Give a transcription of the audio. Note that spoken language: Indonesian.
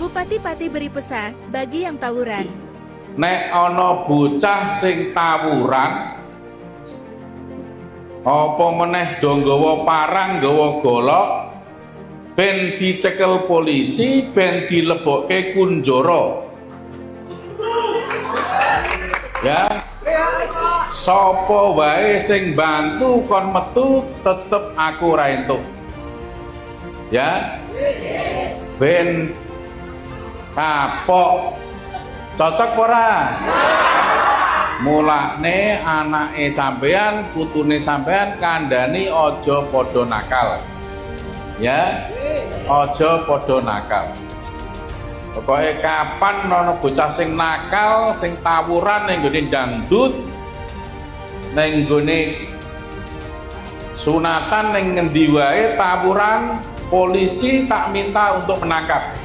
Bupati Pati beri pesan bagi yang tawuran. Nek ana bocah sing tawuran, apa meneh do nggawa parang, nggawa golok, ben dicekel polisi, ben dilebokke kunjara. Ya, sapa wae sing bantu kon metu tetep aku ra entuk. Ya, ben kapok. Cocok ora? Mulane anake sampean, putune sampean kandhani aja padha nakal. Ya, aja padha nakal. Pokoke kapan ana bocah sing nakal, sing tawuran ning gone dangdut, ning gone sunatan ning ngendi wae tawuran, polisi tak minta untuk menangkap.